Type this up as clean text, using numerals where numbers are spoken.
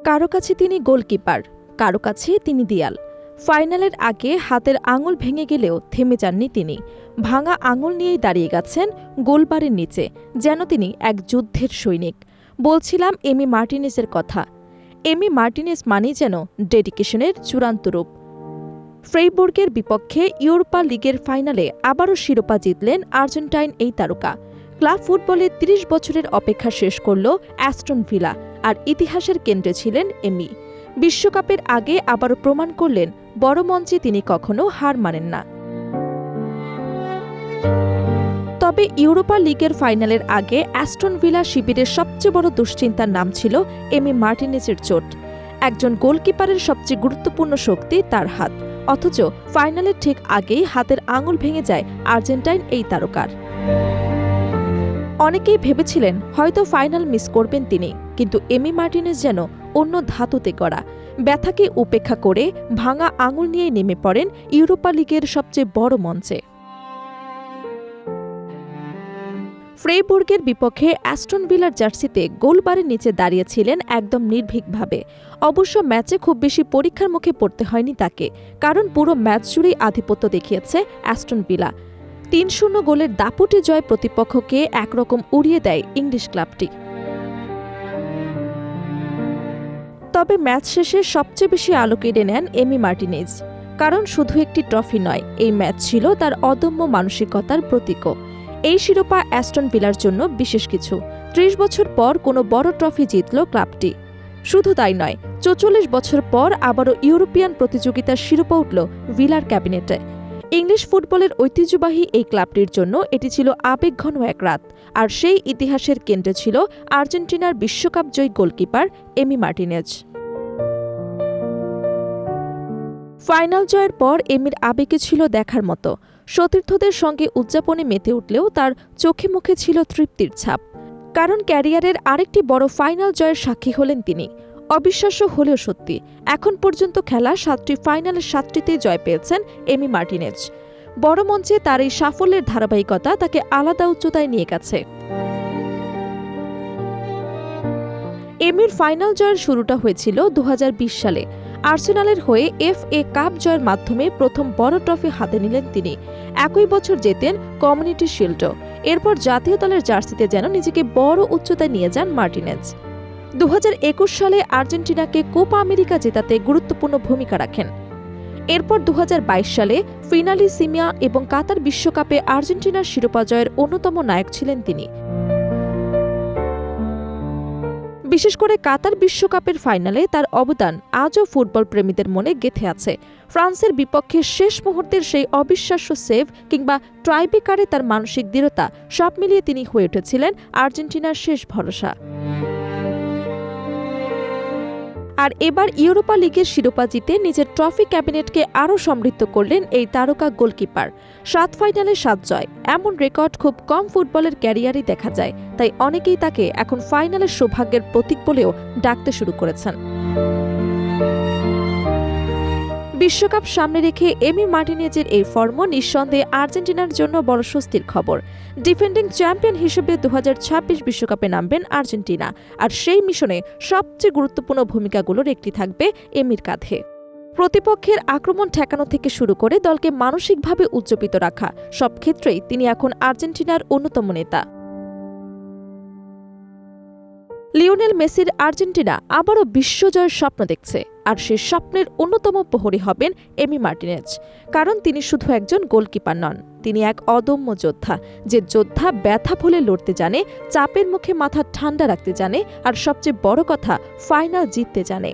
কারো কাছে তিনি গোলকিপার, কারো কাছে তিনি দেয়াল। ফাইনালের আগে হাতের আঙুল ভেঙে গেলেও থেমে যাননি তিনি। ভাঙা আঙুল নিয়েই দাঁড়িয়ে গেছেন গোলবারের নিচে, যেন তিনি এক যুদ্ধের সৈনিক। বলছিলাম এমি মার্টিনেজের কথা। এমি মার্টিনেজ মানেই যেন ডেডিকেশনের চূড়ান্ত রূপ। ফ্রেইবুর্গের বিপক্ষে ইউরোপা লিগের ফাইনালে আবারও শিরোপা জিতলেন আর্জেন্টাইন এই তারকা। ক্লাব ফুটবলে ৩০ বছরের অপেক্ষা শেষ করল অ্যাস্টন ভিলা, আর ইতিহাসের কেন্দ্রে ছিলেন এমি। বিশ্বকাপের আগে আবারও প্রমাণ করলেন বড় মঞ্চে তিনি কখনো হার মানেন না। তবে ইউরোপা লিগের ফাইনালের আগে অ্যাস্টন ভিলা শিবিরের সবচেয়ে বড় দুশ্চিন্তার নাম ছিল এমি মার্টিনেজের চোট। একজন গোলকিপারের সবচেয়ে গুরুত্বপূর্ণ শক্তি তার হাত, অথচ ফাইনালের ঠিক আগেই হাতের আঙুল ভেঙে যায় আর্জেন্টাইন এই তারকার। অনেকেই ভেবেছিলেন হয়তো ফাইনাল মিস করবেন তিনি, কিন্তু এমি মার্টিনেজ যেন অন্য ধাতুতে গড়া। ব্যথাকে উপেক্ষা করে ভাঙা আঙুল নিয়ে নেমে পড়েন ইউরোপা লিগের সবচেয়ে বড় মঞ্চে। ফ্রেইবুর্গের বিপক্ষে অ্যাস্টন ভিলার জার্সিতে গোলবারের নিচে দাঁড়িয়েছিলেন একদম নির্ভীকভাবে। অবশ্য ম্যাচে খুব বেশি পরীক্ষার মুখে পড়তে হয়নি তাকে, কারণ পুরো ম্যাচ জুড়েই আধিপত্য দেখিয়েছে অ্যাস্টন ভিলা। ৩-০ গোলের দাপুটে জয় প্রতিপক্ষকে একরকম উড়িয়ে দেয় ইংলিশ ক্লাবটি। তবে ম্যাচ শেষে সবচেয়ে বেশি আলো কেড়ে নেন এমি মার্টিনেজ, কারণ শুধু একটি ট্রফি নয়, এই ম্যাচ ছিল তার অদম্য মানসিকতার প্রতীকও। এই শিরোপা অ্যাস্টন ভিলার জন্য বিশেষ কিছু। ৩০ বছর পর কোনো বড় ট্রফি জিতল ক্লাবটি। শুধু তাই নয়, ৪৪ বছর পর আবারও ইউরোপিয়ান প্রতিযোগিতার শিরোপা উঠল ভিলার ক্যাবিনেটে। ইংলিশ ফুটবলের ঐতিহ্যবাহী এই ক্লাবটির জন্য এটি ছিল আবেগঘন এক রাত, আর সেই ইতিহাসের কেন্দ্রে ছিল আর্জেন্টিনার বিশ্বকাপ জয়ী গোলকিপার এমি মার্টিনেজ। ফাইনাল জয়ের পর এমির আবেগে ছিল দেখার মতো। সতীর্থদের সঙ্গে উদযাপনে মেতে উঠলেও তার চোখে মুখে ছিল তৃপ্তির ছাপ, কারণ ক্যারিয়ারের আরেকটি বড় ফাইনাল জয়ের সাক্ষী হলেন তিনি। অবিশ্বাস্য হলেও সত্যি, এখন পর্যন্ত খেলা ৭টি ফাইনালের ৭টিতেই জয় পেয়েছেন এমি মার্টিনেজ। বড় মঞ্চে তার এই সাফল্যের ধারাবাহিকতা তাকে আলাদা উচ্চতায় নিয়ে গেছে। এমির ফাইনাল জয়ের শুরুটা হয়েছিল ২০২০ সালে। আর্সেনালের হয়ে FA কাপ জয়ের মাধ্যমে প্রথম বড় ট্রফি হাতে নিলেন তিনি। একই বছর জেতেন কমিউনিটি শিল্ডও। এরপর জাতীয় দলের জার্সিতে যেন নিজেকে বড় উচ্চতায় নিয়ে যান মার্টিনেজ। ২০২১ সালে আর্জেন্টিনাকে কোপা আমেরিকা জেতাতে গুরুত্বপূর্ণ ভূমিকা রাখেন। এরপর ২০২২ সালে ফিনালিসিমিয়া এবং কাতার বিশ্বকাপে আর্জেন্টিনার শিরোপা জয়ের অন্যতম নায়ক ছিলেন তিনি। বিশেষ করে কাতার বিশ্বকাপের ফাইনালে তার অবদান আজও ফুটবল প্রেমীদের মনে গেঁথে আছে। ফ্রান্সের বিপক্ষে শেষ মুহূর্তের সেই অবিশ্বাস্য সেভ কিংবা ট্রাইবেকারে তার মানসিক দৃঢ়তা, সব মিলিয়ে তিনি হয়ে উঠেছিলেন আর্জেন্টিনার শেষ ভরসা। আর এবার ইউরোপা লিগের শিরোপা জিতে নিজের ট্রফি ক্যাবিনেটকে আরও সমৃদ্ধ করলেন এই তারকা গোলকিপার। ৭ ফাইনালে ৭ জয়, এমন রেকর্ড খুব কম ফুটবলের ক্যারিয়ারই দেখা যায়। তাই অনেকেই তাকে এখন ফাইনালের সৌভাগ্যের প্রতীক বলেও ডাকতে শুরু করেছেন। বিশ্বকাপ সামনে রেখে এমি মার্টিনেজের এই ফর্ম নিঃসন্দেহে আর্জেন্টিনার জন্য বড় স্বস্তির খবর। ডিফেন্ডিং চ্যাম্পিয়ন হিসেবে ২০২৬ বিশ্বকাপে নামবেন আর্জেন্টিনা, আর সেই মিশনে সবচেয়ে গুরুত্বপূর্ণ ভূমিকাগুলোর একটি থাকবে এমির কাঁধে। প্রতিপক্ষের আক্রমণ ঠেকানো থেকে শুরু করে দলকে মানসিকভাবে উজ্জীবিত রাখা, সব ক্ষেত্রেই তিনি এখন আর্জেন্টিনার অন্যতম নেতা। লিওনেল মেসির আর্জেন্টিনা আবারও বিশ্বজয়ের স্বপ্ন দেখছে, আর সেই স্বপ্নের অন্যতম প্রহরী হবেন এমি মার্টিনেজ। কারণ তিনি শুধু একজন গোলকিপার নন, তিনি এক অদম্য যোদ্ধা, যে যোদ্ধা ব্যথা ভুলে লড়তে জানে, চাপের মুখে মাথা ঠান্ডা রাখতে জানে, আর সবচেয়ে বড় কথা, ফাইনাল জিততে জানে।